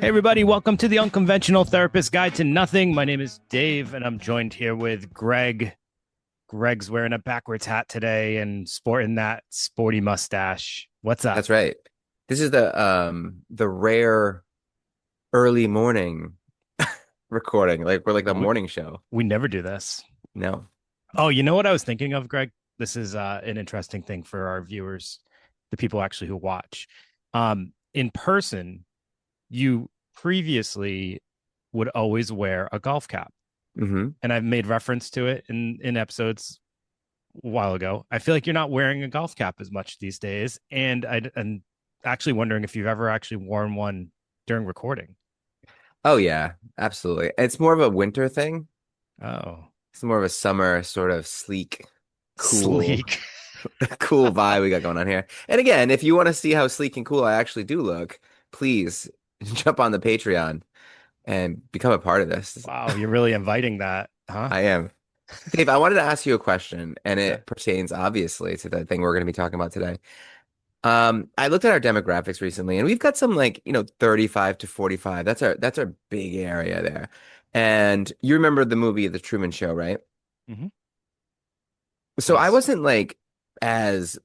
Hey, everybody, welcome to the Unconventional Therapist Guide to Nothing. My name is Dave, and I'm joined here with Greg. Greg's wearing a backwards hat today and sporting that sporty mustache. What's up? That's right. This is the rare early morning recording. Like we're like the We, morning show. we never do this. No. Oh, you know what I was thinking of, Greg? This is an interesting thing for our viewers, the people actually who watch. In person, you previously would always wear a golf cap. Hmm. And I've made reference to it in episodes a while ago. I feel like you're not wearing a golf cap as much these days, and I'm actually wondering if you've ever actually worn one during recording. Oh yeah, absolutely. It's more of a winter thing. Oh, It's more of a summer sort of sleek, cool, sleek. cool vibe we got going on here. And again, if you want to see how sleek and cool I actually do look, please jump on the Patreon and become a part of this. Wow, you're really inviting that, huh? I am. Dave, I wanted to ask you a question, and Okay. it pertains obviously to the thing we're going to be talking about today. I looked at our demographics recently, and we've got some 35 to 45. That's our big area there. And you remember the movie The Truman Show, right? Mm-hmm. So I Yes. wasn't as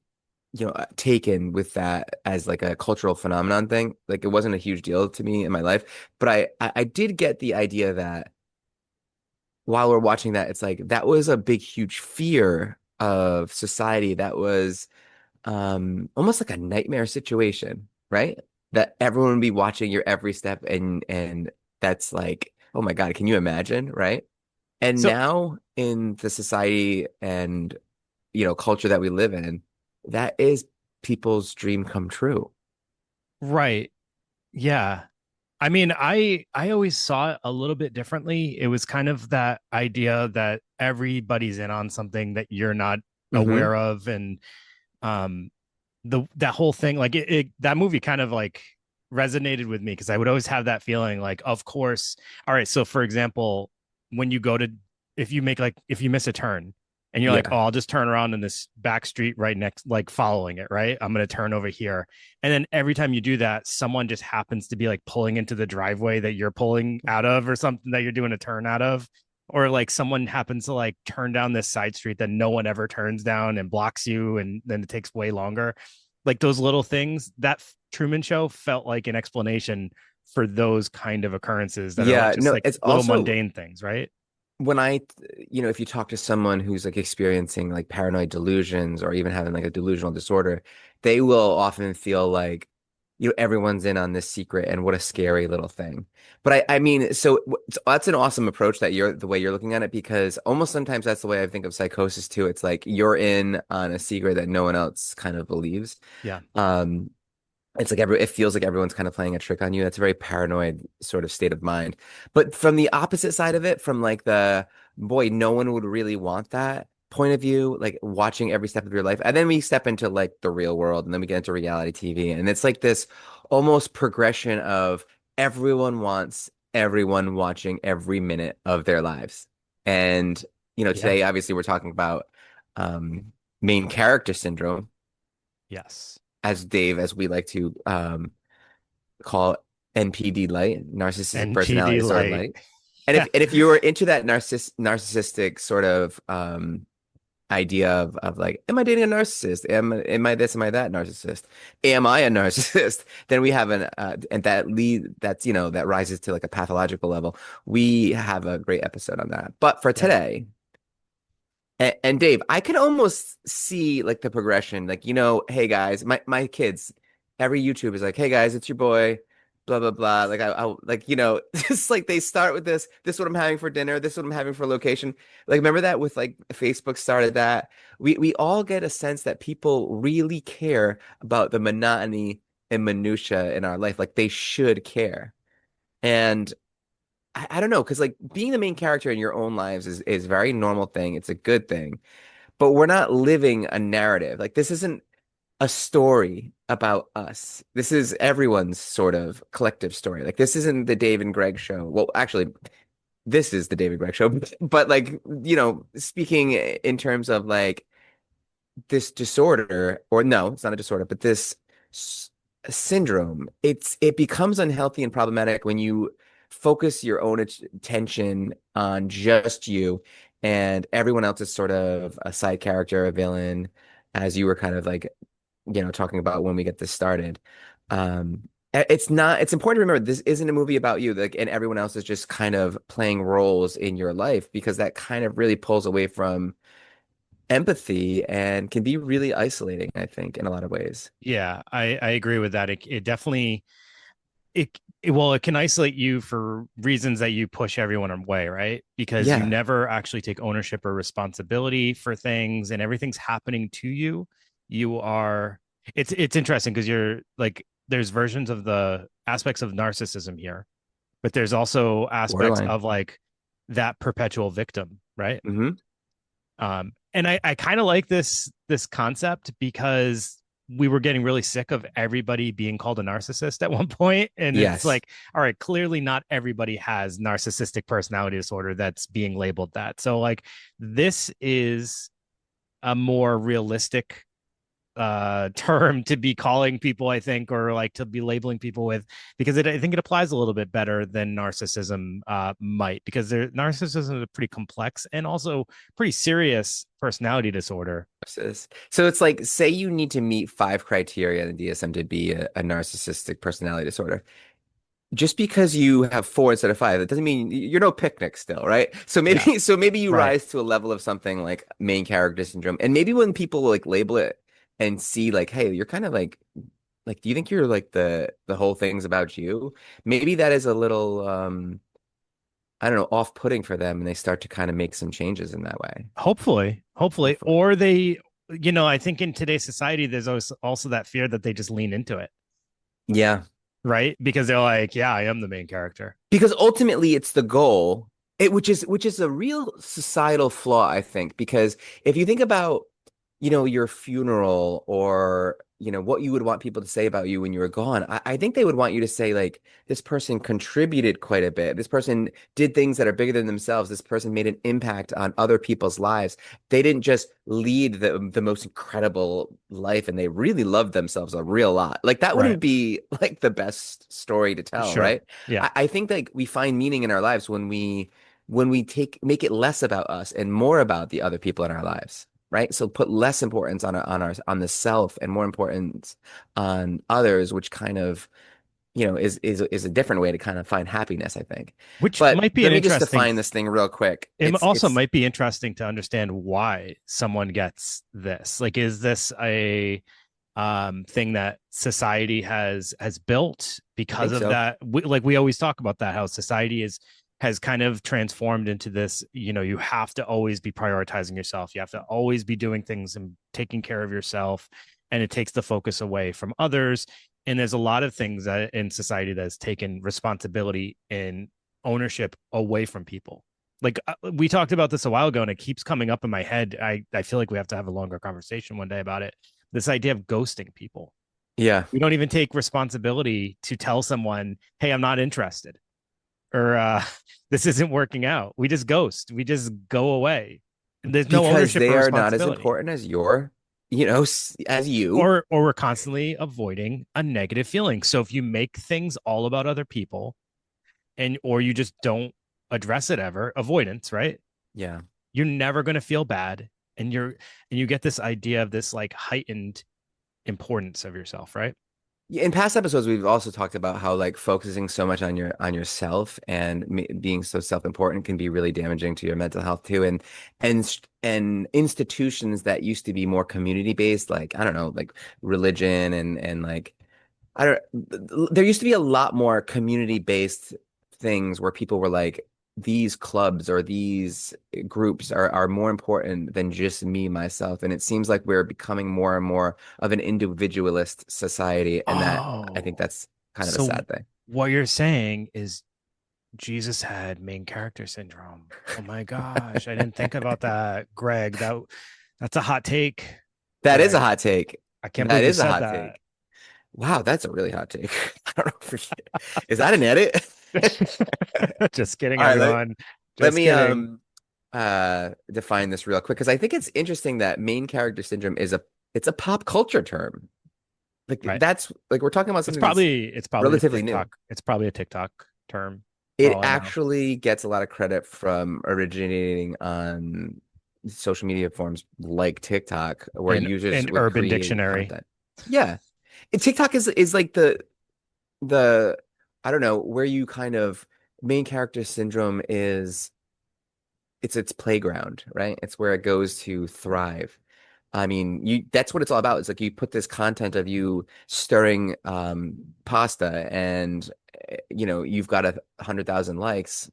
taken with that as like a cultural phenomenon thing. Like it wasn't a huge deal to me in my life, but I did get the idea that while we're watching that, it's like that was a big, huge fear of society that was almost like a nightmare situation, right? That everyone would be watching your every step and that's like, oh my God, can you imagine, right? And So, now in the society and culture that we live in, that is people's dream come true. right. Yeah. I mean, I always saw it a little bit differently. It was kind of that idea that everybody's in on something that you're not Hmm. aware of, and um the that whole thing, like that movie kind of like resonated with me because I would always have that feeling like, of course. All right, so for example, when you go to, if you make, like, if you miss a turn and you're like, Yeah. oh, I'll just turn around in this back street right next, like following it, right, I'm going to turn over here, and then every time you do that, someone just happens to be like pulling into the driveway that you're pulling out of, or something that you're doing a turn out of, or like someone happens to like turn down this side street that no one ever turns down and blocks you, and then it takes way longer. Like those little things, that Truman Show felt like an explanation for those kind of occurrences that are like Yeah. just No, like it's little also mundane things, right? when if you talk to someone who's like experiencing like paranoid delusions or even having like a delusional disorder, they will often feel like, everyone's in on this secret and what a scary little thing. But I mean, so that's an awesome approach that the way you're looking at it, because almost sometimes that's the way I think of psychosis too. It's like you're in on a secret that no one else kind of believes. Yeah. Um, it's like it feels like everyone's kind of playing a trick on you. That's a very paranoid sort of state of mind. But from the opposite side of it, from like the boy, no one would really want that point of view, like watching every step of your life. And then we step into like the real world and then we get into reality TV. And it's like this almost progression of everyone wants everyone watching every minute of their lives. And, Yeah. today obviously we're talking about um main character syndrome, Yes. as we like to call NPD light, narcissistic personality NPD disorder light. light. And Yeah. if you were into that narcissistic sort of idea of like, am I dating a narcissist? Am I this? Am I that narcissist? Am I a narcissist? Then we have and that rises to like a pathological level. We have a great episode on that. But for Yeah. today, and Dave, I can almost see like the progression. Like, hey guys, my kids, every YouTube is like, hey guys, it's your boy, blah blah blah. Like I like, just like they start with this is what I'm having for dinner, this is what I'm having for location. Like remember that with like Facebook started that. We all get a sense that people really care about the monotony and minutia in our life. Like they should care. And I don't know, because like being the main character in your own lives is a very normal thing. It's a good thing, but we're not living a narrative. Like this isn't a story about us. This is everyone's sort of collective story. Like this isn't the Dave and Greg show. Well, actually, this is the David Greg show, but like, speaking in terms of like this disorder, or no, it's not a disorder, but this syndrome. It becomes unhealthy and problematic when you focus your own attention on just you, and everyone else is sort of a side character, a villain, as you were kind of like, talking about when we get this started. It's not, it's important to remember this isn't a movie about you, like, and everyone else is just kind of playing roles in your life, because that kind of really pulls away from empathy and can be really isolating, I think, in a lot of ways. Yeah, I agree with that. It definitely it can isolate you for reasons that you push everyone away, right? Because you Yeah. never actually take ownership or responsibility for things, and everything's happening to you. You are it's interesting because you're like there's versions of the aspects of narcissism here, but there's also aspects Borderline. of like that perpetual victim, right? Hmm. And I kind of like this concept because we were getting really sick of everybody being called a narcissist at one point, and it's Yes. like, all right, clearly not everybody has narcissistic personality disorder that's being labeled that. So like, this is a more realistic term to be calling people, I think, or like to be labeling people with, because I think it applies a little bit better than narcissism might, because narcissism is a pretty complex and also pretty serious personality disorder. So it's like, say you need to meet 5 criteria in the DSM to be a narcissistic personality disorder. Just because you have 4 instead of 5, that doesn't mean you're no picnic still, right? So Yeah, maybe so maybe you right. rise to a level of something like main character syndrome. And maybe when people like label it and see like, hey, you're kind of like, do you think you're like the whole thing's about you? Maybe that is a little I don't know, off-putting for them, and they start to kind of make some changes in that way. Hopefully, Hopefully. or they, I think in today's society, there's also that fear that they just lean into it, Yeah. right? Because they're like, yeah, I am the main character. Because ultimately it's the goal, which is a real societal flaw, I think. Because if you think about, your funeral, or what you would want people to say about you when you were gone, I think they would want you to say like, this person contributed quite a bit. This person did things that are bigger than themselves. This person made an impact on other people's lives. They didn't just lead the most incredible life, and they really loved themselves a real lot. Like, that Right. wouldn't be like the best story to tell, Sure. right? Yeah. I think like we find meaning in our lives when we take make it less about us and more about the other people in our lives, right? So put less importance on the self and more importance on others, which kind of, is a different way to kind of find happiness, I think. Which But might be an let me just interesting define this thing real quick. it It's also it's might be interesting to understand why someone gets this. Like, is this a thing that society has built I because think of so. that? We always talk about that, how society has kind of transformed into this, you have to always be prioritizing yourself, you have to always be doing things and taking care of yourself, and it takes the focus away from others. And there's a lot of things that in society that has taken responsibility and ownership away from people. Like, we talked about this a while ago, and it keeps coming up in my head. I feel like we have to have a longer conversation one day about it. This idea of ghosting people. Yeah. We don't even take responsibility to tell someone, hey, I'm not interested, or this isn't working out. We just ghost. We just go away. And there's no Because ownership they or are not as responsibility. important as as you. Or we're constantly avoiding a negative feeling. So if you make things all about other people, and or you just don't address it ever, avoidance, right? Yeah. You're never going to feel bad, and you get this idea of this like heightened importance of yourself, right? Yeah, in past episodes, we've also talked about how like focusing so much on yourself and being so self-important can be really damaging to your mental health too. And institutions that used to be more community-based, like I don't know, like religion and like I don't. There used to be a lot more community-based things where people were like, these clubs or these groups are more important than just me, myself. And it seems like we're becoming more and more of an individualist society, and that I think Oh, that's kind of a so sad thing. what you're saying is Jesus had main character syndrome. Oh my gosh, I didn't think about that, Greg. That's a hot take, That is a Greg. hot take. I can't That believe you is a said hot that. take. Wow, that's a really hot take. I don't know is that an edit? Just kidding, All right, everyone. let Just me kidding. define this real quick, because I think it's interesting that main character syndrome it's a pop culture term. Like Right. that's like we're talking about It's something that's probably it's probably a relatively new. TikTok. It's probably a TikTok term for It all I know. actually gets a lot of credit from originating on social media forms like TikTok, where In users in would Urban create Dictionary. content. Yeah. And TikTok is like the I don't know, where you kind of main character syndrome is it's its playground, right? It's where it goes to thrive. I mean, you that's what it's all about. It's like you put this content of you stirring pasta and you've got 100,000 likes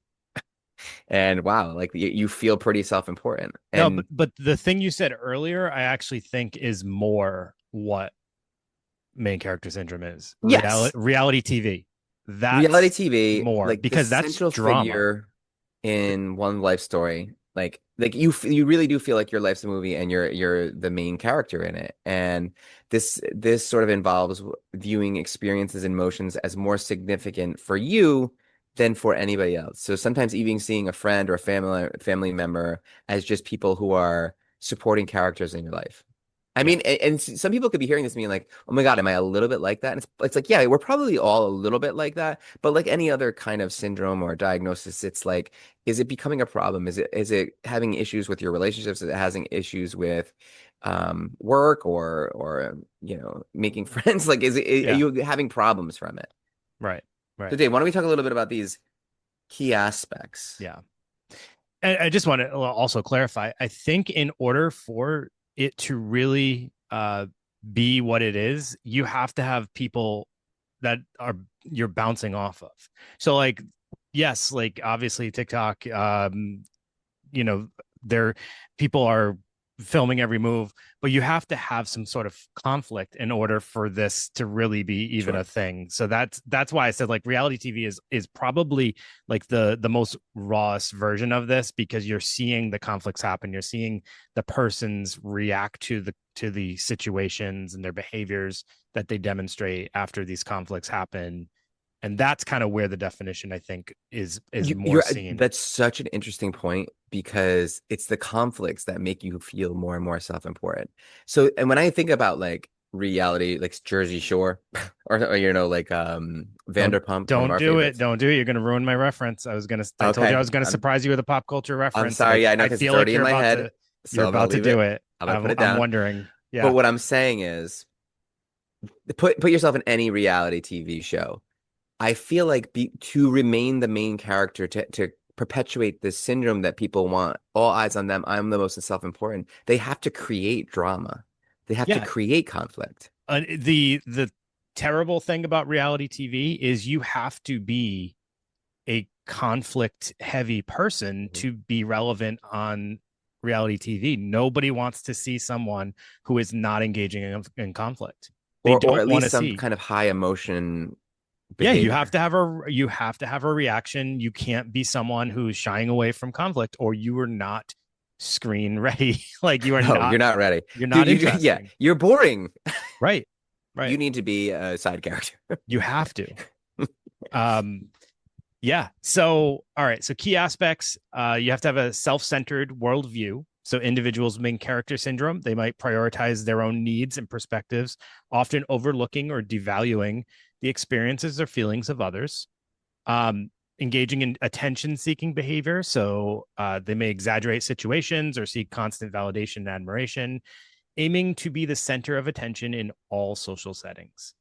and wow, like you feel pretty self-important. No, And but the thing you said earlier, I actually think is more what main character syndrome is. yes, Reality TV. reality That's TV, more like the because that's central drama. figure in one life story, like you really do feel like your life's a movie and you're the main character in it. And this sort of involves viewing experiences and emotions as more significant for you than for anybody else. So sometimes even seeing a friend or a family member as just people who are supporting characters in your life. I Yeah. mean, and some people could be hearing this and being like, "Oh my God, am I a little bit like that?" And it's like, yeah, we're probably all a little bit like that. But like any other kind of syndrome or diagnosis, it's like, is it becoming a problem? Is it having issues with your relationships? Is it having issues with work or making friends? Like, are Yeah. you having problems from it? Right. So, Right. Dave, why don't we talk a little bit about these key aspects? Yeah. And I just want to also clarify. I think in order for it to really be what it is, you have to have people that are you're bouncing off of. So like, yes, like obviously TikTok, you know, there people are filming every move, but you have to have some sort of conflict in order for this to really be even a Sure. thing. So that's why I said like reality TV is probably like the most rawest version of this because you're seeing the conflicts happen. You're seeing the persons react to the situations and their behaviors that they demonstrate after these conflicts happen. And that's kind of where the definition I think is more seen. That's such an interesting point because it's the conflicts that make you feel more and more self-important. So, and when I think about like reality, like Jersey Shore, or like Don't Vanderpump, one of don't our do it. favorites. Don't do it. You're gonna ruin my reference. I told you I Okay, was gonna surprise you with a pop culture I'm reference. sorry, Like yeah, I know I because it's feel like already in my head, you're so I'm gonna about to leave do it. it. I'm gonna put it I'm down. wondering. But Yeah. what I'm saying is, put yourself in any reality TV show. I feel like to remain the main character, to perpetuate this syndrome that people want all eyes on them, I'm the most self-important. They have to create drama. They have to Yeah. create conflict. The terrible thing about reality TV is you have to be a conflict heavy person Mhm. to be relevant on reality TV. Nobody wants to see someone who is not engaging in conflict. They Or don't at want least to some see. kind of high emotion Yeah, behavior. you have to have a reaction. You can't be someone who's shying away from conflict or you are not screen ready. Like No, you're not ready. you're Dude, not yeah, interesting. you're boring. Right. You Right. need to be a side character. You have to. Um yeah. So all right. So key aspects, you have to have a self-centered worldview. So individuals with main character syndrome, they might prioritize their own needs and perspectives, often overlooking or devaluing the experiences or feelings of others. Engaging in attention seeking behavior. So they may exaggerate situations or seek constant validation and admiration, aiming to be the center of attention in all social settings.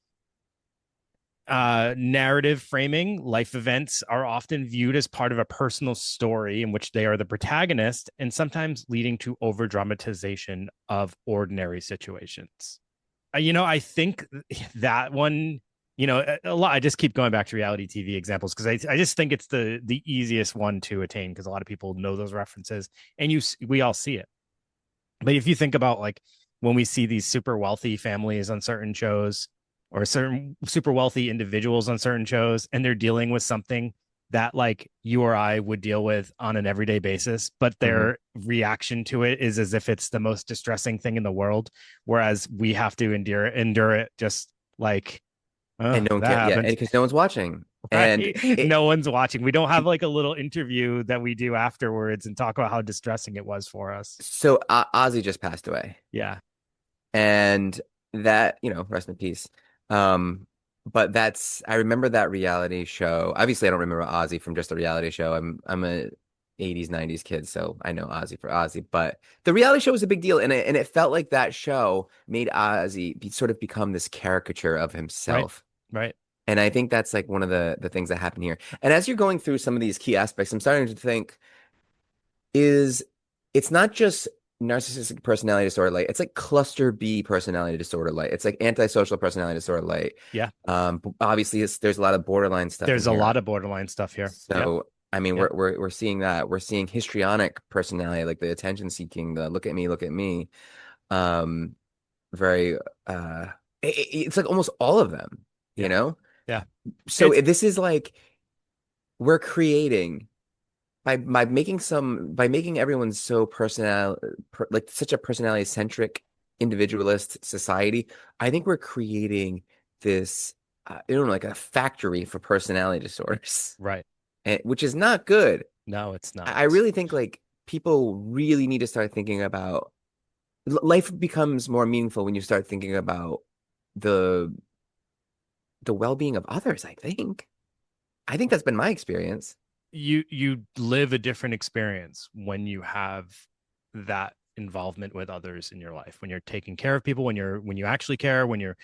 Narrative framing, life events are often viewed as part of a personal story in which they are the protagonist and sometimes leading to over dramatization of ordinary situations. I think that one, a lot. I just keep going back to reality TV examples because I just think it's the easiest one to attain because a lot of people know those references and we all see it. But if you think about like when we see these super wealthy families on certain shows or certain super wealthy individuals on certain shows, and they're dealing with something that like you or I would deal with on an everyday basis, but Mhm. their reaction to it is as if it's the most distressing thing in the world, whereas we have to endure it just like, And oh, no one that cares. Yeah, and happened. because no one's watching. And Right? it, No one's watching. We don't have like a little interview that we do afterwards and talk about how distressing it was for us. so Ozzy just passed away. Yeah. And that, rest in peace. Um, but I remember that reality show. Obviously, I don't remember Ozzy from just a reality show. I'm a 80s, 90s kid, so I know Ozzy for Ozzy. But the reality show was a big deal, and it felt like that show made Ozzy sort of become this caricature of Right. himself. Right. And I think that's like one of the things that happen here. And as you're going through some of these key aspects, I'm starting to think is it's not just narcissistic personality disorder light. It's like cluster B personality disorder light. It's like antisocial personality disorder light. Yeah. Obviously, there's a lot of borderline stuff in There's a here. lot of borderline stuff here. Yep. So, I mean, Yep. we're seeing that. We're seeing histrionic personality, like the attention seeking, the look at me, look at me. Um, very it's like almost all of them, you Yeah. know? Yeah. So It's this is like we're creating by making everyone so like such a personality centric individualist society. I think we're creating this like a factory for personality disorders, right. which is not good. No, it's I not. really think like people really need to start thinking about life becomes more meaningful when you start thinking about the well-being of others, I think that's been my experience. You live a different experience when you have that involvement with others in your life, when you're taking care of people, when you actually care, when you're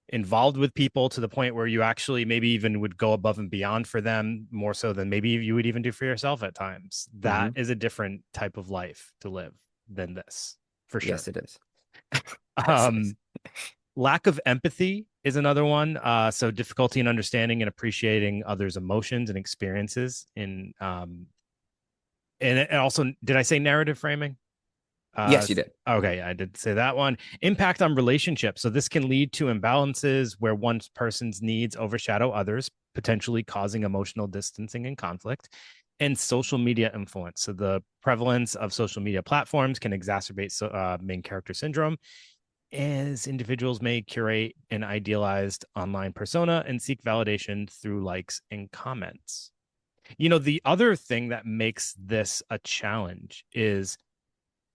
involved with people to the point where you actually maybe even would go above and beyond for them more so than maybe you would even do for yourself at times. That Hmm. is a different type of life to live than this, for sure. Yes, it is. Yes, it is. um Lack of empathy is another one. So difficulty in understanding and appreciating others' emotions and experiences and also, did I say narrative framing? Uh, Yes, you did. okay, I did say that one. Impact on relationships. So this can lead to imbalances where one person's needs overshadow others, potentially causing emotional distancing and conflict. And social media influence. So the prevalence of social media platforms can exacerbate main character syndrome, as individuals may curate an idealized online persona and seek validation through likes and comments. The other thing that makes this a challenge is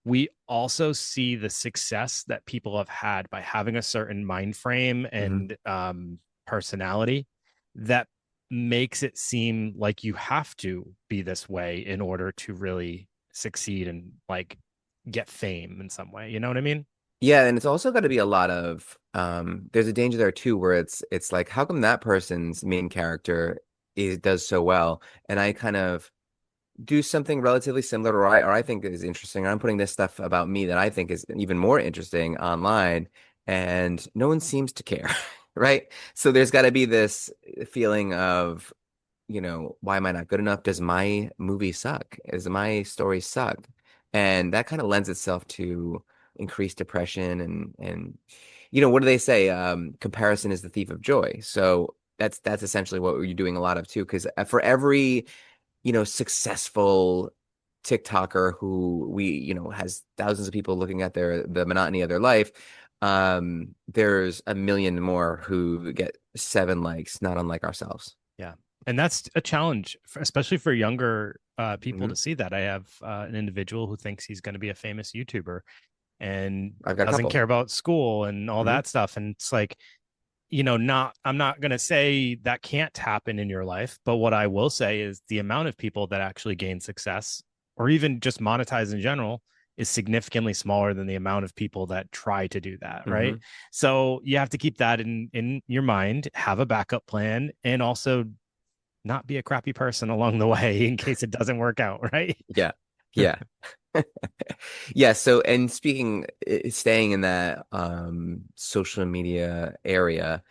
we also see the success that people have had by having a certain mind frame Hmm. and personality that makes it seem like you have to be this way in order to really succeed and like get fame in some way. You know what I mean? Yeah, and it's also got to be a lot of there's a danger there too where it's like how come that person's main character does so well and I kind of do something relatively similar or I think is interesting. I'm putting this stuff about me that I think is even more interesting online and no one seems to care, right? So there's got to be this feeling of, why am I not good enough? Does my movie suck? Does my story suck? And that kind of lends itself to increased depression and what do they say? Comparison is the thief of joy. So that's essentially what you're doing a lot of too, because for every successful TikToker who has thousands of people looking at the monotony of their life, there's a million more who get 7 likes, not unlike ourselves. Yeah. And that's a challenge, especially for younger people Hmm. to see that. I have an individual who thinks he's going to be a famous YouTuber and I've got a doesn't couple. care about school and all Hmm. that stuff. And it's like, I'm not going to say that can't happen in your life, but what I will say is the amount of people that actually gain success or even just monetize in general is significantly smaller than the amount of people that try to do that, right? Hmm. So you have to keep that in your mind, have a backup plan, and also not be a crappy person along the way in case it doesn't work out, right? Yeah. Yeah. Yeah, so and staying in that social media area,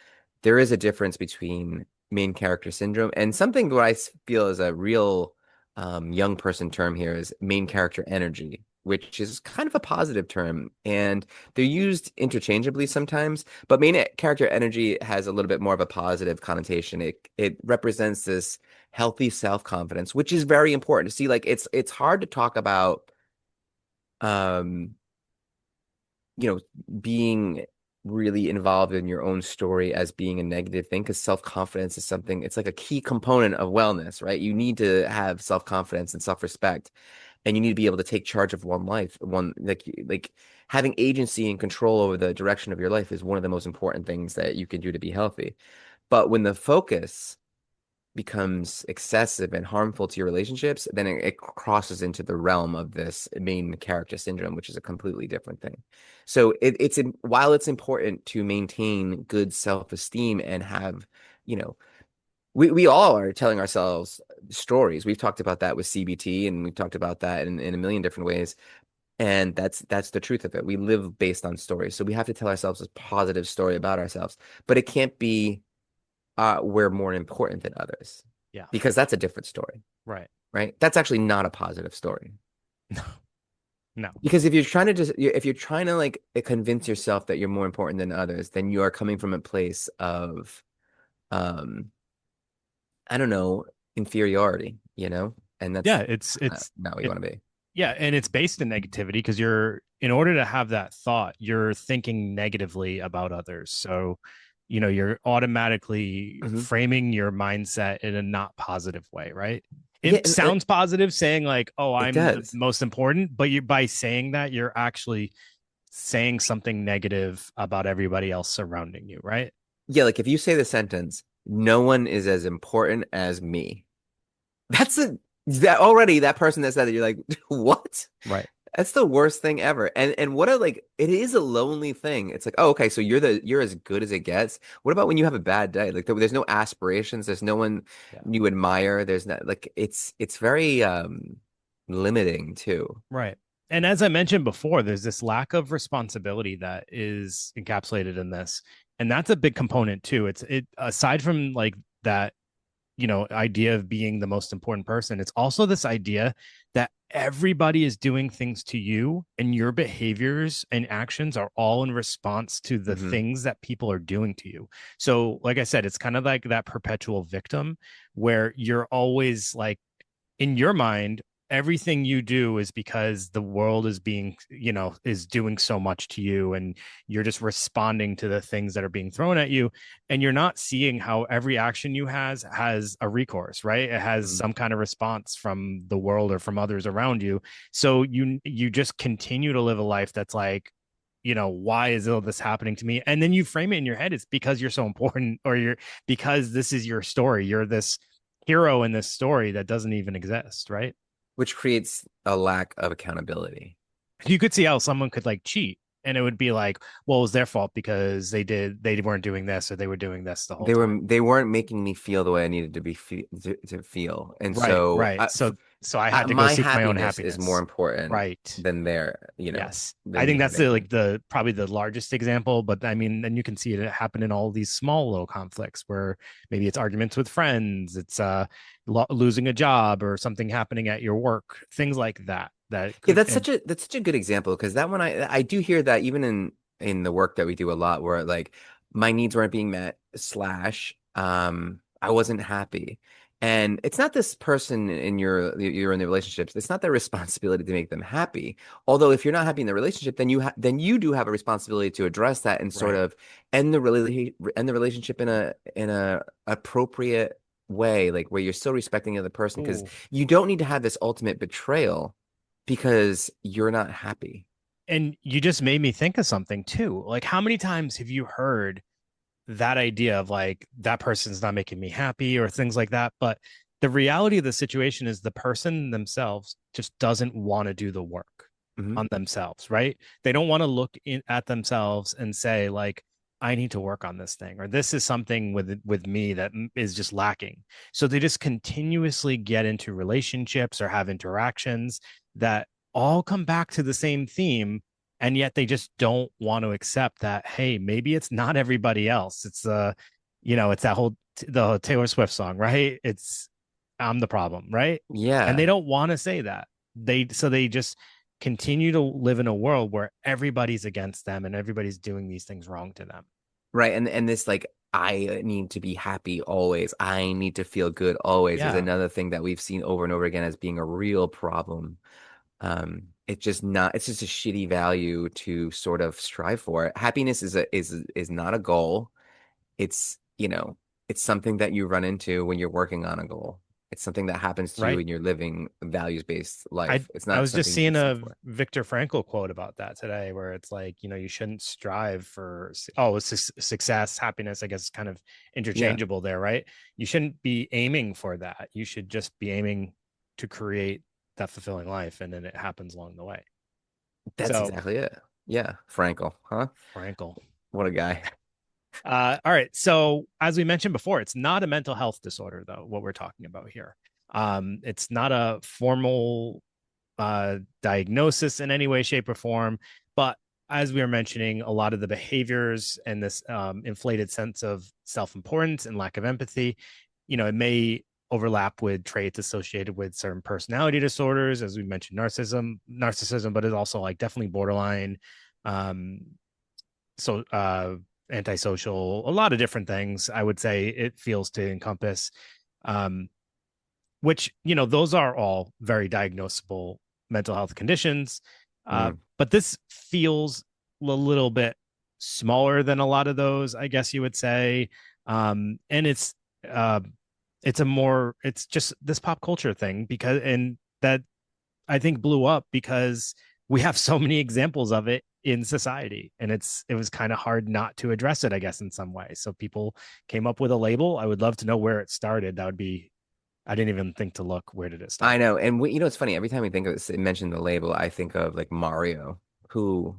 there is a difference between main character syndrome and something that feel is a real young person term here is main character energy, which is kind of a positive term, and they're used interchangeably sometimes, but character energy has a little bit more of a positive connotation. It represents this healthy self-confidence, which is very important to see. Like it's hard to talk about um, you know, being really involved in your own story as being a negative thing because self-confidence is something, it's like a key component of wellness, right? You need to have self-confidence and self-respect. and you need to be able to take charge of one life. One like having agency and control over the direction of your life is one of the most important things that you can do to be healthy. But when the focus becomes excessive and harmful to your relationships, then it crosses into the realm of this main character syndrome, which is a completely different thing. So while it's important to maintain good self-esteem and have, you know, we all are telling ourselves stories. We've talked about that with CBT, and we've talked about that in a million different ways. And that's the truth of it. We live based on stories. So we have to tell ourselves a positive story about ourselves, but it can't be we're more important than others, Yeah. because that's a different story, Right. right? That's actually not a positive story. No. No. Because if you're trying to like convince yourself that you're more important than others, then you are coming from a place of, um, I don't know, inferiority, and that's Yeah, it's not what you it, want to be. yeah, and it's based in negativity because you're in order to have that thought, you're thinking negatively about others. So, you're automatically Hmm. framing your mindset in a not positive way, right? Yeah, It sounds positive saying like, "Oh, it I'm the does. most important," but you by saying that, you're actually saying something negative about everybody else surrounding you, right? Yeah, like if you say the sentence, "No one is as important as me," that's a that already that person that said it, you're like, what? Right. That's the worst thing ever. And what a like it is a lonely thing. It's like, oh, okay, so you're as good as it gets. What about when you have a bad day? Like there's no aspirations, there's no one Yeah. you admire. There's not like it's very limiting too. Right. And as I mentioned before, there's this lack of responsibility that is encapsulated in this. And that's a big component too. It aside from like that, idea of being the most important person, it's also this idea that everybody is doing things to you and your behaviors and actions are all in response to the Hmm. things that people are doing to you. So, like I said, it's kind of like that perpetual victim where you're always like in your mind everything you do is because the world is being is doing so much to you and you're just responding to the things that are being thrown at you and you're not seeing how every action you has a recourse, right? It has Hmm. some kind of response from the world or from others around you. So you just continue to live a life that's like, why is all this happening to me? And then you frame it in your head, it's because you're so important, or you're because this is your story, you're this hero in this story that doesn't even exist, right? Which creates a lack of accountability. You could see how someone could like cheat and it would be like, well, it was their fault because they weren't doing this or they were doing this the whole time. They weren't making me feel the way I needed to to feel. And Right, so right. So I had to go my seek my own happiness is more happiness. important Right. than Yes. I than me think that's having the fun. like the probably the largest example, but I mean, then you can see it happen in all these small little conflicts where maybe it's arguments with friends, it's losing a job or something happening at your work, things like that that Yeah, could and that's such a good example, because that one I do hear that even in the work that we do a lot, where like my needs weren't being met, slash I wasn't happy. And it's not this person in you're in the relationships. It's not their responsibility to make them happy. Although if you're not happy in the relationship, then you do have a responsibility to address that and sort right. of end the relationship in a appropriate way, like where you're still respecting the other person, because Ooh. you don't need to have this ultimate betrayal because you're not happy. And you just made me think of something too. Like, how many times have you heard that idea of like, that person's not making me happy or things like that? But the reality of the situation is the person themselves just doesn't want to do the work Hmm. on themselves, right? They don't want to look at themselves and say, like, I need to work on this thing, or this is something with me that is just lacking. So they just continuously get into relationships or have interactions that all come back to the same theme, and yet they just don't want to accept that, hey, maybe it's not everybody else. It's it's that whole the Taylor Swift song, right? It's I'm the problem, right? And they Yeah. don't want to say that. They just continue to live in a world where everybody's against them and everybody's doing these things wrong to them. Right. And this like I need to be happy always. I need to feel good always is Yeah. another thing that we've seen over and over again as being a real problem. It's just a shitty value to sort of strive for. Happiness is not a goal. It's, it's something that you run into when you're working on a goal. It's something that happens to you Right. in your living values-based I life. It's I not was just something you seeing sent a for. Viktor Frankl quote about that today, where it's like, you shouldn't strive for, oh, success, happiness, I guess, is kind of Yeah, interchangeable there, right? You shouldn't be aiming for that. You should just be aiming to create that fulfilling life, and then it happens along the way. that's So, exactly it. Yeah, Frankel, huh? Frankl. What a guy. All right. So, as we mentioned before, it's not a mental health disorder, though, what we're talking about here. It's not a formal diagnosis in any way, shape, or form. But as we were mentioning, a lot of the behaviors and this inflated sense of self importance and lack of empathy, it may overlap with traits associated with certain personality disorders, as we mentioned, narcissism, but it's also like definitely borderline, um, so antisocial, a lot of different things. I would say it feels to encompass. Um, which those are all very diagnosable mental health conditions, Mm, but this feels a little bit smaller than a lot of those, I guess you would say. And uh, it's just this pop culture thing, because and that I think blew up because we have so many examples of it in society, and it was kind of hard not to address it, I guess, in some way. So people came up with a label. I would love to know where it started. That would be I didn't even think to look, where did it I start? know, and you know, it's funny. Every time we think of it, mention the label, I think of like Mario, who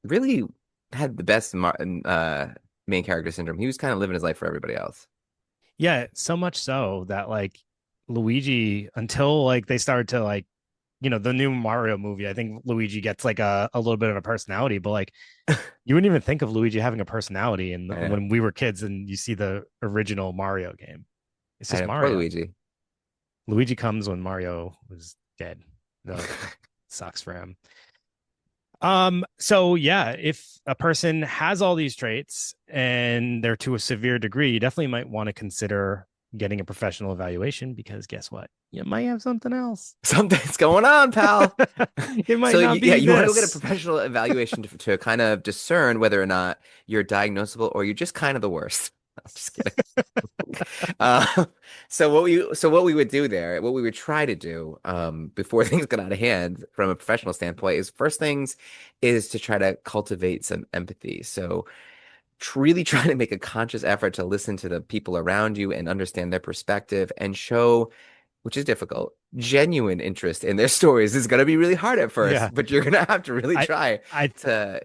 really had the best main character syndrome. He was kind of living his life for everybody else. Yeah, so much so that like Luigi, until like they started to like, the new Mario movie, I think Luigi gets like a little bit of a personality, but like you wouldn't even think of Luigi having a personality I know, when we were kids and you see the original Mario game. It's I just know. Poor Mario. Luigi. Luigi comes when Mario was dead. No, sucks for him. So yeah, if a person has all these traits and they're to a severe degree, you definitely might want to consider getting a professional evaluation, because guess what? You might have something else. Something's going on, pal. It might So not yeah, be you want to go get a this. professional evaluation to kind of discern whether or not you're diagnosable or you're just kind of the worst. I'm just kidding. Uh, so what we would do there, what we would try to do before things got out of hand from a professional standpoint is first things is to try to cultivate some empathy. So really trying to make a conscious effort to listen to the people around you and understand their perspective and show, which is difficult, genuine interest in their stories is going to be really hard at Yeah. first, but you're going to have to really I try I to,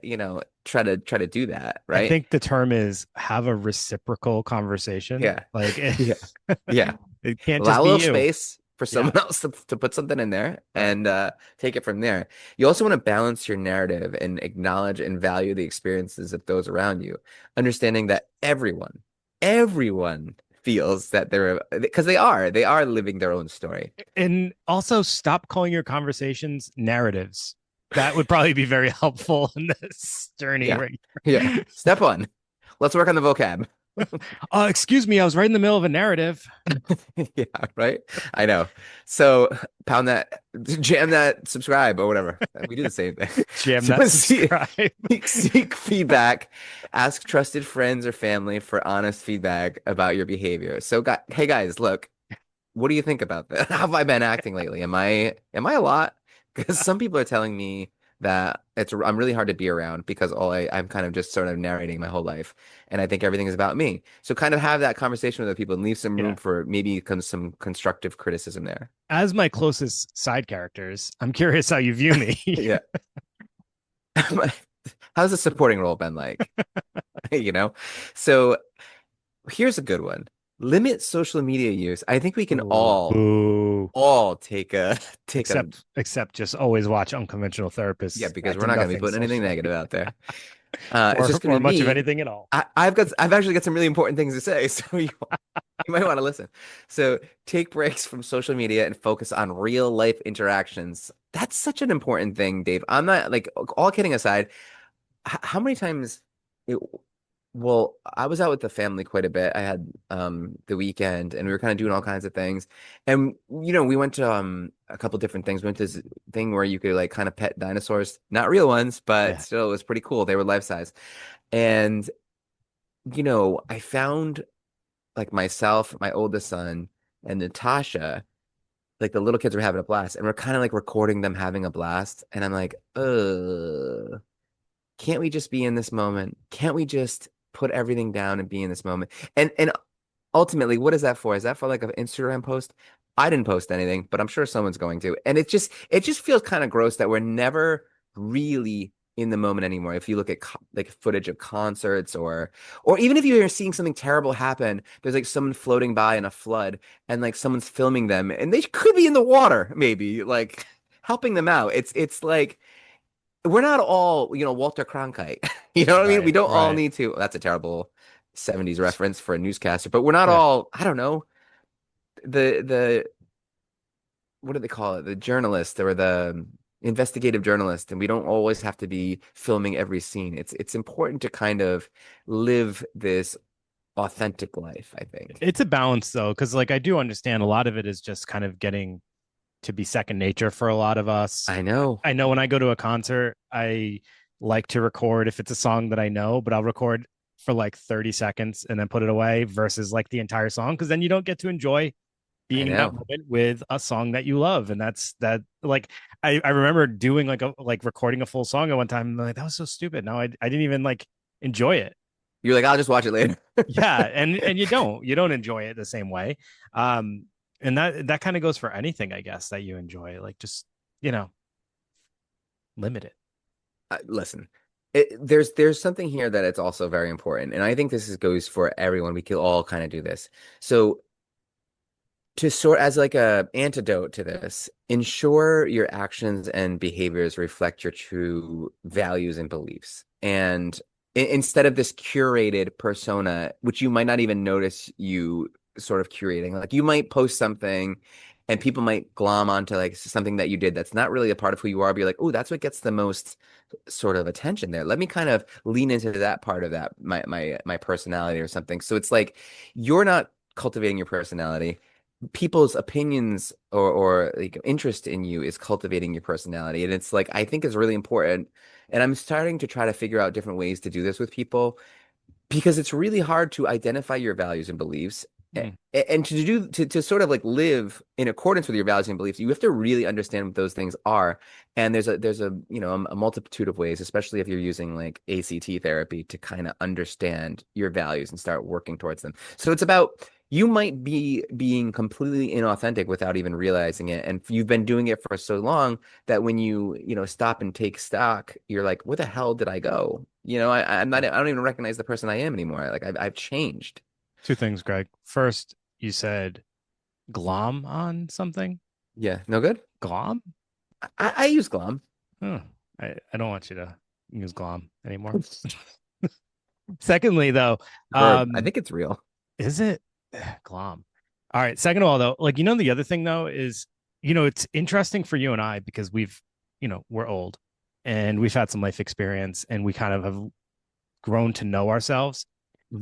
try to do that, I right? think the term is have a reciprocal conversation. Yeah. Like Yeah. Yeah. it can't Allow just a be little you. space for Yeah. someone else to put something in there Right. and take it from there. You also want to balance your narrative and acknowledge and value the experiences of those around you, understanding that everyone feels that they're because they are living their own story. And also stop calling your conversations narratives. That would probably be very helpful in this journey Yeah. right Yeah. here. Step one. Let's work on the vocab. Excuse me, I was right in the middle of a narrative. Yeah, right. I know. So pound that, jam that subscribe or whatever. We do the same thing. Jam So that see, subscribe. seek feedback. Ask trusted friends or family for honest feedback about your behavior. So, hey guys, look, what do you think about that? How have I been acting lately? Am I a lot? Because some people are telling me that I'm really hard to be around because I'm kind of just sort of narrating my whole life, and I think everything is about me. So kind of have that conversation with other people and leave some room Yeah. for maybe some constructive criticism there. As my closest side characters, I'm curious how you view me. Yeah. How's the supporting role been like? You know? So here's a good one. Limit social media use. I think we can Ooh, boo. all take a Except just always watch Unconventional yeah, Therapists because we're acting not going to be nothing putting anything social, negative out there. It's or just going to be much of me. anything at all. I've actually got some really important things to say, so you might want to listen. So take breaks from social media and focus on real life interactions. That's such an important thing, Dave. I'm not like all kidding aside, how many times it, well, I was out with the family quite a bit. I had the weekend and we were kind of doing all kinds of things. And we went to a couple different things. We went to this thing where you could like kind of pet dinosaurs, not real ones, but Yeah. still it was pretty cool. They were life size. And I found like myself, my oldest son, and Natasha. like the little kids were having a blast, and we're kind of like recording them having a blast, and I'm like, can't we just be in this moment? Can't we just put everything down and be in this moment? And ultimately, what is that for? Is that for like an Instagram post? I didn't post anything, but I'm sure someone's going to. And it just feels kind of gross that we're never really in the moment anymore. If you look at like footage of concerts or even if you're seeing something terrible happen, there's like someone floating by in a flood and like someone's filming them and they could be in the water, maybe like helping them out. It's like we're not all, Walter Cronkite. You know what I mean? We Right, don't all right. need to. That's a terrible 70s reference for a newscaster, but we're not Yeah. all, I don't know, the what do they call it? The journalist or the investigative journalist, and we don't always have to be filming every scene. It's important to kind of live this authentic life, I think. It's a balance though, because like I do understand a lot of it is just kind of getting to be second nature for a lot of us. I know. I know when I go to a concert, I like to record if it's a song that I know, but I'll record for like 30 seconds and then put it away versus like the entire song because then you don't get to enjoy I being in that know. moment with a song that you love. And that's that like I remember doing like recording a full song at one time. And I'm like, that was so stupid. Now I didn't even like enjoy it. You're like, I'll just watch it later. Yeah, and you don't enjoy it the same way. And that kind of goes for anything, I guess, that you enjoy. Like just, you know, limit it. Listen, there's something here that it's also very important, and I think goes for everyone. We can all kind of do this. So to sort as like a antidote to this, ensure your actions and behaviors reflect your true values and beliefs. And instead of this curated persona, which you might not even notice you sort of curating, like you might post something and people might glom onto like something that you did that's not really a part of who you are, be like, oh, that's what gets the most sort of attention there. Let me kind of lean into that part of that, my personality or something. So it's like you're not cultivating your personality, people's opinions or like interest in you is cultivating your personality. And it's like I think is really important. And I'm starting to try to figure out different ways to do this with people because it's really hard to identify your values and beliefs Mm. and to sort of like live in accordance with your values and beliefs. You have to really understand what those things are. And there's a a multitude of ways, especially if you're using like ACT therapy to kind of understand your values and start working towards them. So it's about you might be being completely inauthentic without even realizing it, and you've been doing it for so long that when you stop and take stock, you're like, where the hell did I go? I'm not, I don't even recognize the person I am anymore. Like I've changed. Two things, Greg. First, you said glom on something. Yeah, no good. Glom? I use Glom. Huh. I don't want you to use glom anymore. Secondly, though, Verb. I um, think it's real. is it glom? All right. Second of all, though, like the other thing though is it's interesting for you and I because we're old and we've had some life experience and we kind of have grown to know ourselves.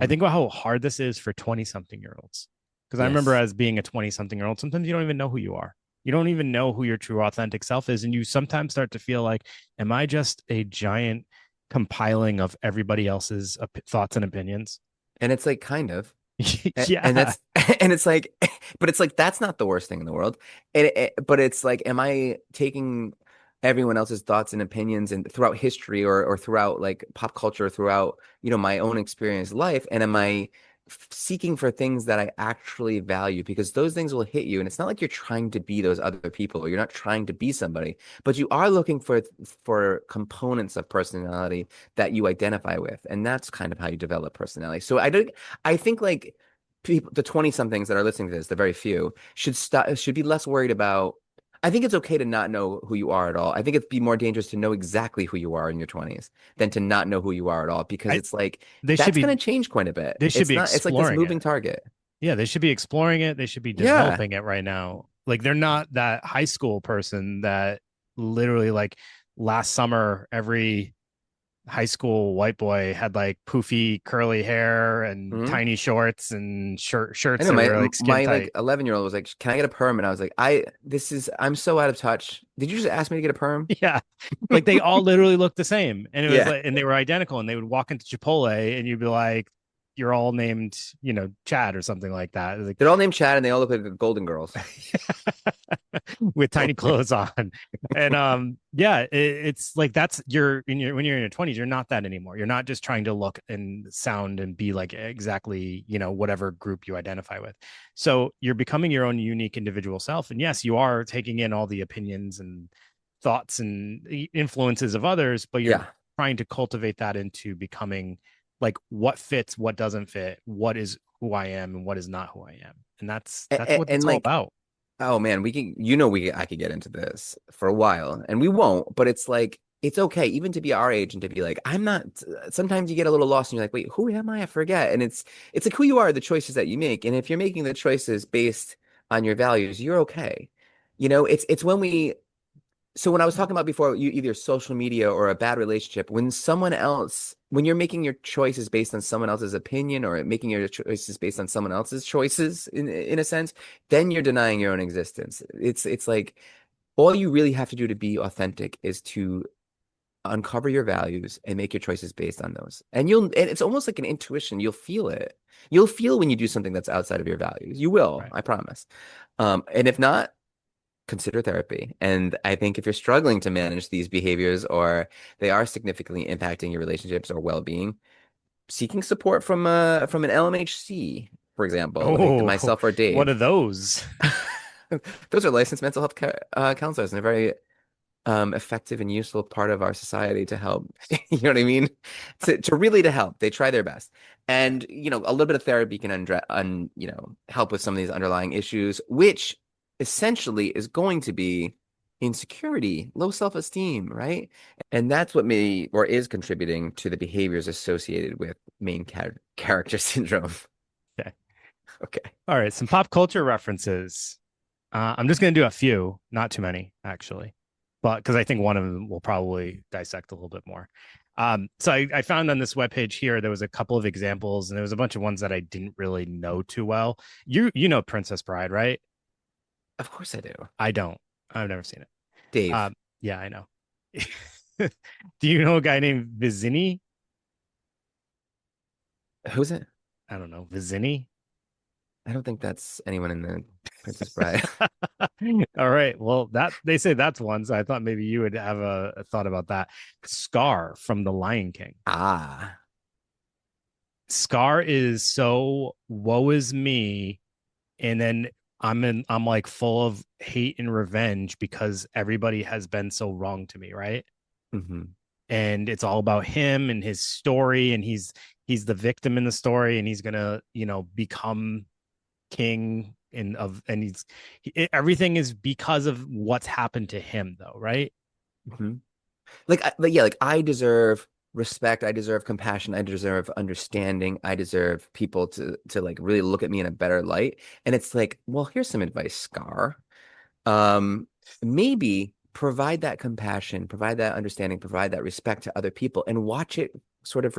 I Mhm. think about how hard this is for 20 something year olds. Because I remember Yes. as being a 20 something year old, sometimes you don't even know who you are. You don't even know who your true authentic self is. And you sometimes start to feel like, am I just a giant compiling of everybody else's thoughts and opinions? And it's like kind of. And Yeah. that's and it's like but it's like that's not the worst thing in the world. But it's like am I taking everyone else's thoughts and opinions and throughout history or throughout like pop culture throughout my own experience life, and am I seeking for things that I actually value, because those things will hit you, and it's not like you're trying to be those other people or you're not trying to be somebody, but you are looking for components of personality that you identify with, and that's kind of how you develop personality. So I think like people, the 20 somethings that are listening to this, the very few, should be less worried about. I think it's okay to not know who you are at all. I think it'd be more dangerous to know exactly who you are in your 20s than to not know who you are at all, because I it's like they should that's be going to change quite a bit. they should It's be not, it's like this exploring it. moving target. Yeah, they should be exploring it. They should be Yeah. developing it right now. Like they're not that high school person that literally like last summer every high school white boy had like poofy curly hair and Mhm. tiny shorts and I shirts know that my were like skin my like tight. 11-year-old was like, "Can I get a perm?" And I was like, I'm so out of touch. Did you just ask me to get a perm?" Yeah. Like they all literally looked the same. And it was Yeah. like and they were identical and they would walk into Chipotle and you'd be like, you're all named, Chad or something like that. Like, They're all named Chad and they all look like Golden Girls. with tiny clothes on. And yeah, it's like that's when you're in your 20s, you're not that anymore. You're not just trying to look and sound and be like exactly, whatever group you identify with. So you're becoming your own unique individual self. And yes, you are taking in all the opinions and thoughts and influences of others, but you're Yeah. trying to cultivate that into becoming like what fits, what doesn't fit, what is who I am and what is not who I am. And that's what And it's all like, about. oh man, we can, I could get into this for a while and we won't, but it's like, it's okay even to be our age and to be like, I'm not, sometimes you get a little lost and you're like, wait, who am I? I forget. And it's like who you are, the choices that you make. And if you're making the choices based on your values, you're okay. It's when so when I was talking about before, you either social media or a bad relationship, when you're making your choices based on someone else's opinion or making your choices based on someone else's choices in a sense, then you're denying your own existence. It's like all you really have to do to be authentic is to uncover your values and make your choices based on those. And it's almost like an intuition. You'll feel it. You'll feel when you do something that's outside of your values. You will, Right. I promise. And if not, consider therapy. And I think if you're struggling to manage these behaviors or they are significantly impacting your relationships or well-being, seeking support from an LMHC, for example, like Oh, myself or what are Dave. those? Those are licensed mental health counselors, and they're very effective and useful part of our society to help. You know what I mean? To help. They try their best. And a little bit of therapy can help with some of these underlying issues, which essentially is going to be insecurity, low self-esteem, right? And that's what may or is contributing to the behaviors associated with main character syndrome. Okay. Okay. All right. Some pop culture references. I'm just going to do a few, not too many, actually, but because I think one of them will probably dissect a little bit more. So I found on this webpage here, there was a couple of examples and there was a bunch of ones that I didn't really know too well. You know Princess Bride, right? Of course I do. I don't. I've never seen it. Dave. Yeah, I know. Do you know a guy named Vizini? Who's it? I don't know. Vizini? I don't think that's anyone in the Princess Bride. All right. Well, that they say that's one, so I thought maybe you would have a thought about that. Scar from The Lion King. Ah. Scar is so woe is me, and then I'm like full of hate and revenge because everybody has been so wrong to me, right? Hmm. And it's all about him and his story, and he's the victim in the story, and he's gonna become king everything is because of what's happened to him though, right? Hmm. Like I deserve respect. I deserve compassion. I deserve understanding. I deserve people to like really look at me in a better light. And it's like, well, here's some advice, Scar. Um, Maybe provide that compassion, provide that understanding, provide that respect to other people, and watch it sort of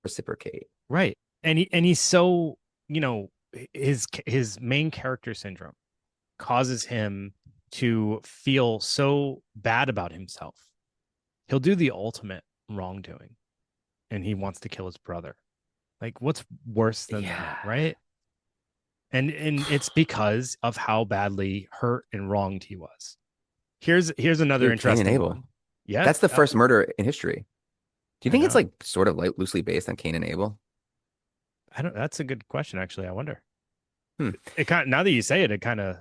reciprocate. Right. And he's so, you know, his main character syndrome causes him to feel so bad about himself. He'll do the ultimate wrongdoing and he wants to kill his brother. Like what's worse than that, Yeah. right? And it's because of how badly hurt and wronged he was. Here's another Dude, Cain and interesting Abel. one. Yeah, That's the first murder in history. Do you I think it's know. like sort of like loosely based on Cain and Abel? I don't. That's a good question, actually. I wonder. Hmm. It kind of, now that you say it, it kind of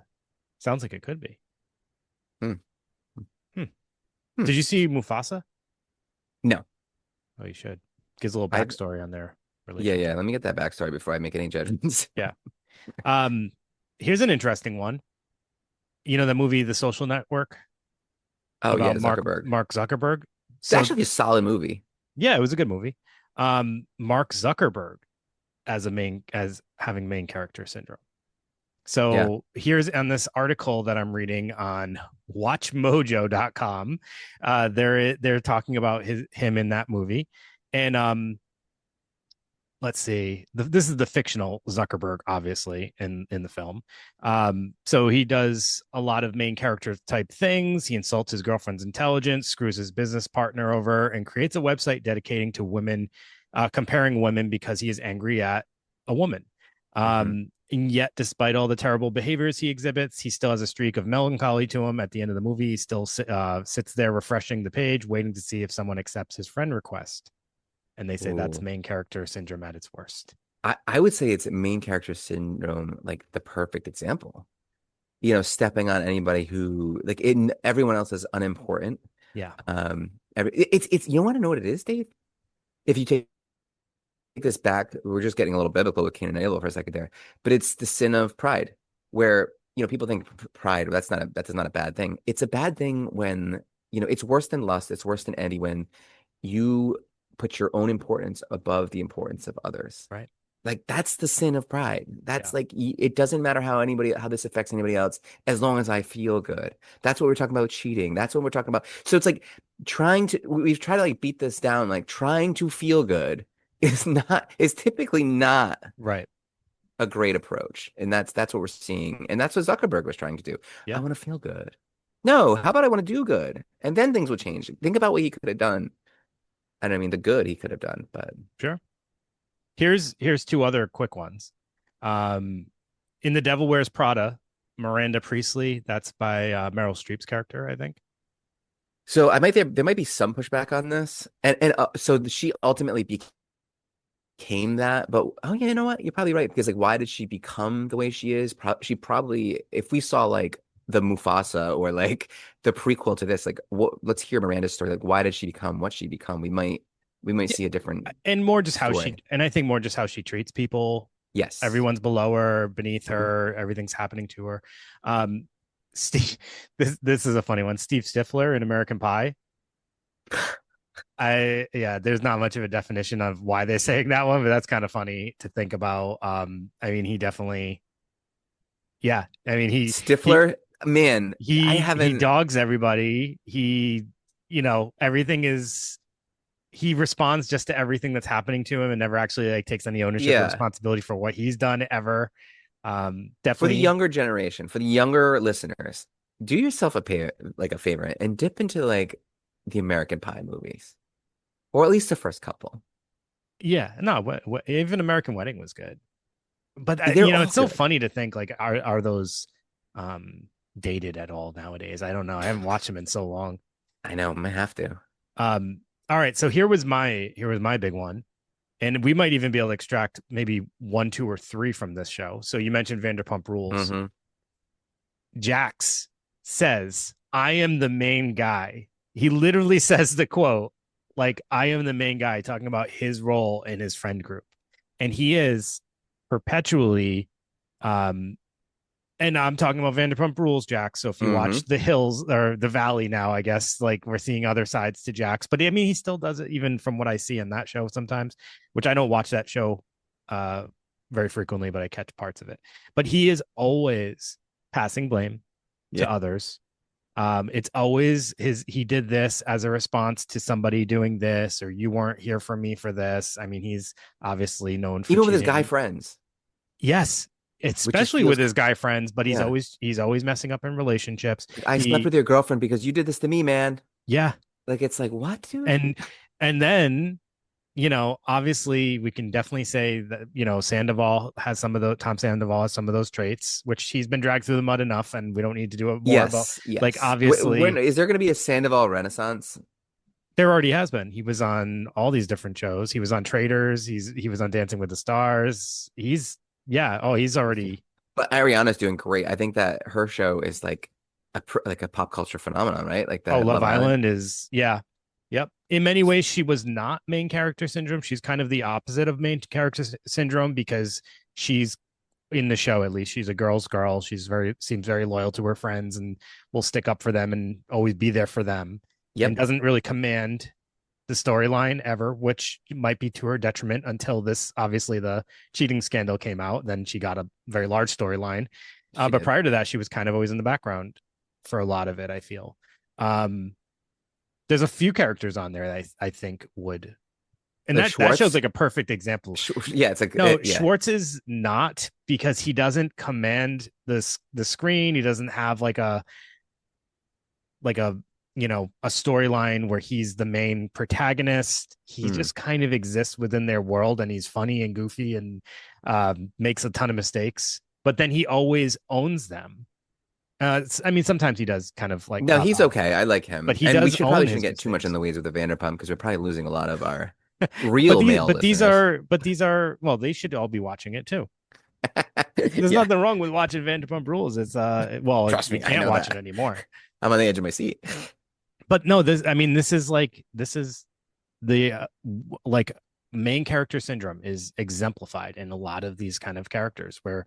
sounds like it could be. Hmm. Hmm. Hmm. Did you see Mufasa? No. Oh, you should. Gives a little I backstory on their Yeah. relationship. Let me get that backstory before I make any judgments. Yeah. Um. Here's an interesting one. You know the movie The Social Network Oh yeah, about Zuckerberg. Mark Zuckerberg. It's So actually a solid movie. yeah, it was a good movie. Mark Zuckerberg as having main character syndrome. Yeah. So here's on this article that I'm reading on watchmojo.com. They're talking about him in that movie. And let's see. This is the fictional Zuckerberg, obviously, in the film. So he does a lot of main character type things. He insults his girlfriend's intelligence, screws his business partner over, and creates a website dedicating to women comparing women because he is angry at a woman. Mhm. And yet, despite all the terrible behaviors he exhibits, he still has a streak of melancholy to him. At the end of the movie, he still sits there refreshing the page, waiting to see if someone accepts his friend request. And they say that's Ooh. main character syndrome at its worst. I would say it's main character syndrome, like the perfect example. Stepping on anybody who like everyone else is unimportant. Yeah. It's you want to know what it is, Dave? If you take this back, we're just getting a little biblical with Cain and Abel for a second there, but it's the sin of pride, where people think pride, that is not a bad thing. It's a bad thing when it's worse than lust, it's worse than envy when you put your own importance above the importance of others. Right. Like that's the sin of pride. That's Yeah. like it doesn't matter how this affects anybody else as long as I feel good. That's what we're talking about cheating. That's what we're talking about. So it's like we've tried to like beat this down, like trying to feel good is typically not Right. a great approach. And that's what we're seeing. And that's what Zuckerberg was trying to do. I Yeah. want to feel good. No, how about I want to do good? And then things will change. Think about what he could have done. And I mean the good he could have done, but Sure. Here's two other quick ones. Um, in The Devil Wears Prada, Miranda Priestley, that's by Meryl Streep's character, I think. so there might be some pushback on this. And so she ultimately became that, but oh yeah, you know what? You're probably right because like why did she become the way she is? She probably if we saw like the Mufasa or like the prequel to this, like let's hear Miranda's story. Like why did she become what she become? We might Yeah, see a different and more just how story. and I think more just how she treats people. Yes. Everyone's below her, beneath Mhm. her, everything's happening to her. Um, Steve, this is a funny one. Steve Stifler in American Pie. Yeah, there's not much of a definition of why they're saying that one, but that's kind of funny to think about. I mean, he definitely, yeah. I mean, he Stifler, man, I he haven't. dogs everybody. Everything is he responds just to everything that's happening to him and never actually like takes any ownership or Yeah, responsibility for what he's done ever. for the Definitely, younger generation, for the younger listeners, do yourself a favor and dip into like the American Pie movies, or at least the first couple. yeah. No, even American Wedding was good, but They're all it's so good. funny to think like are those um dated at all nowadays? I don't know. I haven't watched them in so long. I know, I might have to. All right, so here was my big one, and we might even be able to extract maybe one, two, or three from this show. So you mentioned Vanderpump Rules. Hmm. Jax says, "I am the main guy." He literally says the quote, like, "I am the main guy," talking about his role in his friend group, and he is perpetually um and I'm talking about Vanderpump Rules, Jax. So if you Hmm. watch The Hills or The Valley now, I guess like we're seeing other sides to Jax. But I mean, he still does it even from what I see in that show sometimes, which I don't watch that show uh very frequently, but I catch parts of it. But he is always passing blame Yeah. to others. It's always he did this as a response to somebody doing this, or you weren't here for me for this. I mean, he's obviously known for Even with his guy cheating. friends, Yes, which just especially feels, with his guy friends, but he's yeah. always messing up in relationships. Like, I slept He with your girlfriend because you did this to me, man. Yeah. Like it's like, what, dude? And then, obviously we can definitely say that, Sandoval has some of the Tom Sandoval has some of those traits, which he's been dragged through the mud enough, and we don't need to do it more about Yes, like yes. obviously Is there going to be a Sandoval Renaissance? there already has been. He was on all these different shows. He was on Traders. He was on Dancing with the Stars. He's already But Ariana's doing great. I think that her show is like a pop culture phenomenon, right? Like Oh, the Love Love Island. Island is, yeah. Yep. In many ways, she was not main character syndrome. She's kind of the opposite of main character syndrome because she's in the show, at least. She's a girl's girl. Seems very loyal to her friends and will stick up for them and always be there for them and Yep. doesn't really command the storyline ever, which might be to her detriment until this, obviously, the cheating scandal came out. Then she got a very large storyline. She But did. prior to that, she was kind of always in the background for a lot of it, I feel. Um, there's a few characters on there that I think would, and Like that shows Schwartz. like a perfect example. Yeah, it's like No, yeah. Schwartz is not because he doesn't command the screen. He doesn't have like a a storyline where he's the main protagonist. He Mm. just kind of exists within their world, and he's funny and goofy and makes a ton of mistakes, but then he always owns them. I mean, sometimes he does kind of like No, cop he's out, okay. I like but him. he And we does should own probably shouldn't his get too much in mistakes. the weeds with the Vanderpump because we're probably losing a lot of our But real these, male but these listeners. are, but these are, well, they should all be watching it too. There's Yeah, nothing wrong with watching Vanderpump Rules. It's well, trust you me, I can't know watch it that. anymore. I'm on the edge of my seat. But no, I mean, this is the like main character syndrome is exemplified in a lot of these kind of characters where,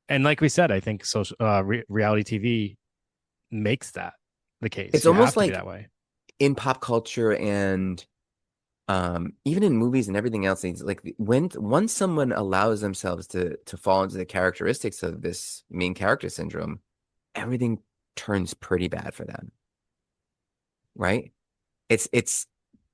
and like we said, I think social reality TV makes that the case. It's You have almost to be like that way. in pop culture and even in movies and everything else, it's like when once someone allows themselves to fall into the characteristics of this main character syndrome, everything turns pretty bad for them, right? It's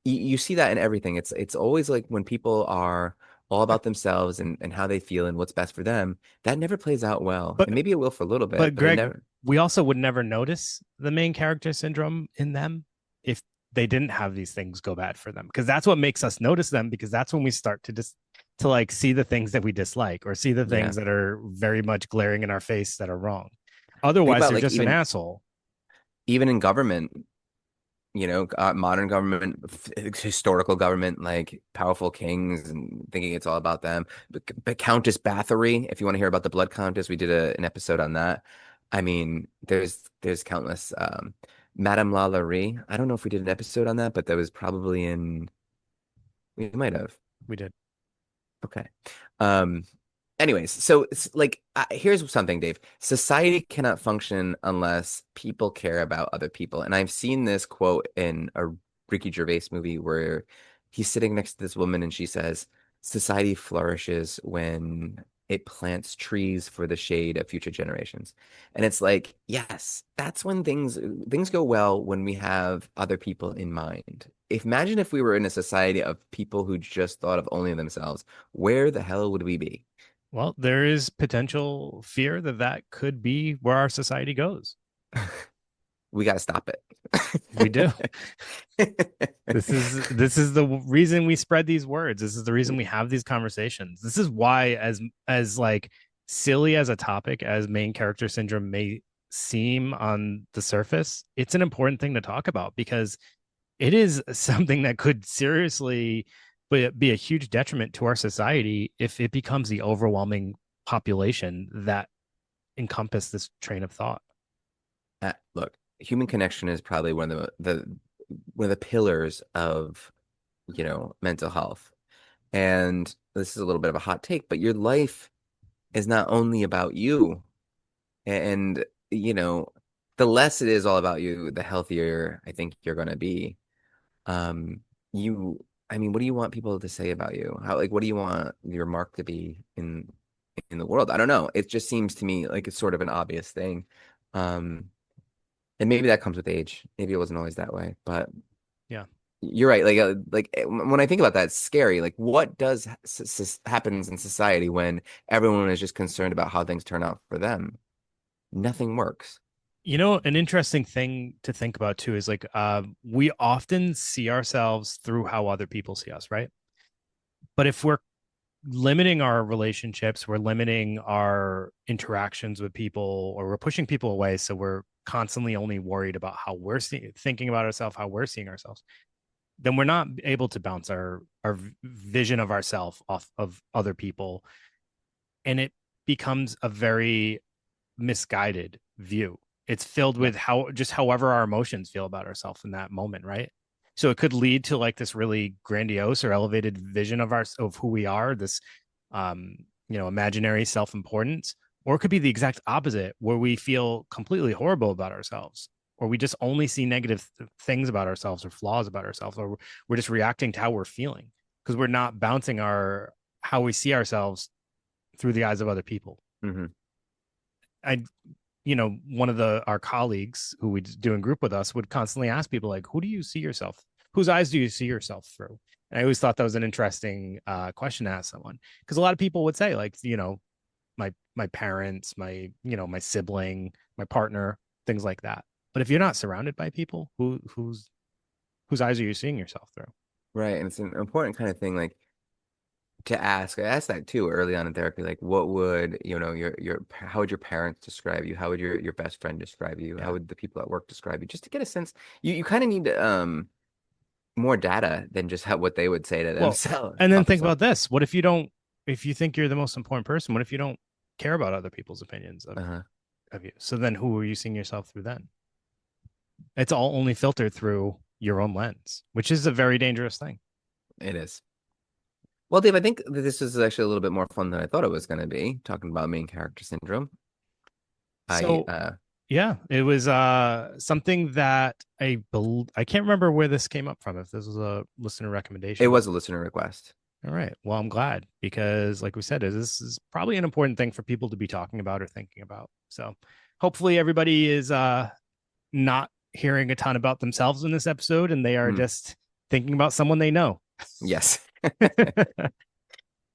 you see that in everything. It's always like when people are all about themselves and how they feel and what's best for them, that never plays out well. But And maybe it will for a little bit, but but it Greg, never. we also would never notice the main character syndrome in them if they didn't have these things go bad for them, because that's what makes us notice them, because that's when we start to just to like see the things that we dislike or see the Yeah. things that are very much glaring in our face that are wrong. Think Otherwise about they're like just an asshole. even in government, modern government, historical government, like powerful kings and thinking it's all about them. But Countess Bathory, if you want to hear about the Blood Countess, we did an episode on that. I mean, there's countless. Madame Lalaurie. I don't know if we did an episode on that, but that was probably in. We might have. We did. Okay. Um, Anyways, so it's like here's something, Dave. Society cannot function unless people care about other people. And I've seen this quote in a Ricky Gervais movie where he's sitting next to this woman and she says, "Society flourishes when it plants trees for the shade of future generations." And it's like, yes, that's when things go well when we have other people in mind. Imagine if we were in a society of people who just thought of only themselves, where the hell would we be? Well, there is potential fear that that could be where our society goes. We got to stop We do. it. This is the reason we spread these words. This is the reason we have these conversations. This is why, as like silly as a topic as main character syndrome may seem on the surface, it's an important thing to talk about, because it is something that could seriously be a huge detriment to our society if it becomes the overwhelming population that encompass this train of thought. Look, human connection is probably one of the pillars of, mental health. And this is a little bit of a hot take, but your life is not only about you. And, the less it is all about you, the healthier I think you're going to be. Um, you, I mean, what do you want people to say about you? What do you want your mark to be in the world? I don't know. It just seems to me like it's sort of an obvious thing. Um, and maybe that comes with age. Maybe it wasn't always that way, but Yeah. you're right. When I think about that, it's scary. Like, what does happens in society when everyone is just concerned about how things turn out for them? Nothing works. An interesting thing to think about too is like we often see ourselves through how other people see us, right? But if we're limiting our relationships, we're limiting our interactions with people, or we're pushing people away, so we're constantly only worried about how we're thinking about ourselves, how we're seeing ourselves, then we're not able to bounce our vision of ourselves off of other people, and it becomes a very misguided view. It's filled Yeah. with however our emotions feel about ourselves in that moment, right? So it could lead to like this really grandiose or elevated vision of who we are, this imaginary self-importance, or it could be the exact opposite, where we feel completely horrible about ourselves, or we just only see negative things about ourselves or flaws about ourselves, or we're just reacting to how we're feeling because we're not bouncing our how we see ourselves through the eyes of other people. Hmm. I one of our colleagues who we do in group with us would constantly ask people like, who do you see yourself? Whose eyes do you see yourself through? And I always thought that was an interesting question to ask someone, because a lot of people would say like, my parents, my sibling, my partner, things like that. But if you're not surrounded by people, whose eyes are you seeing yourself through? Right. And it's an important kind of thing, like to ask. I asked that too early on in therapy, like what would, how would your parents describe you? How would your best friend describe you? How Yeah. would the people at work describe you? Just to get a sense. You kind of need more data than just what they would say to Well, themselves and then about think themselves. about this. What if you don't, if you think you're the most important person, what if you don't care about other people's opinions Uh-huh. of you? So then who are you seeing yourself through then? It's all only filtered through your own lens, which is a very dangerous thing. It is. Well, Dave, I think that this is actually a little bit more fun than I thought it was going to be, talking about main character syndrome. I So yeah, it was something that I can't remember where this came up from, if this was a listener It recommendation, but was a listener request. all right. Well, I'm glad because like we said, this is probably an important thing for people to be talking about or thinking about. So hopefully everybody is not hearing a ton about themselves in this episode and they are Mm, just thinking about someone they know. yes.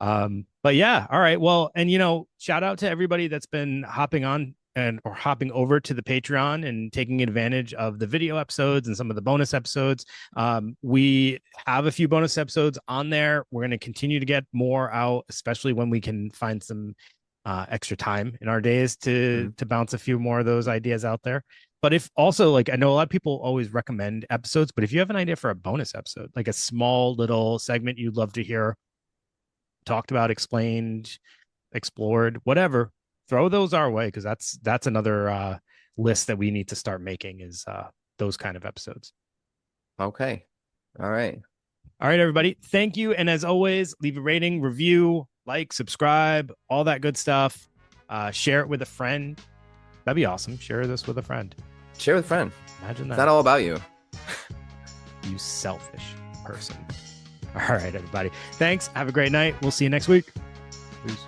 But yeah, all right. Well, and shout out to everybody that's been hopping on and or hopping over to the Patreon and taking advantage of the video episodes and some of the bonus episodes. We have a few bonus episodes on there. We're going to continue to get more out, especially when we can find some extra time in our days Mhm. to bounce a few more of those ideas out there. But if also, like, I know a lot of people always recommend episodes, but if you have an idea for a bonus episode, like a small little segment you'd love to hear talked about, explained, explored, whatever, throw those our way because that's another list that we need to start making is those kind of episodes. Okay. All right. All right, everybody. Thank you. And as always, leave a rating, review, like, subscribe, all that good stuff. Share it with a friend. That'd be awesome. Share this with a friend. Share with a friend. Imagine It's that. not all about you. You selfish person. All right, everybody. Thanks. Have a great night. We'll see you next week. Peace.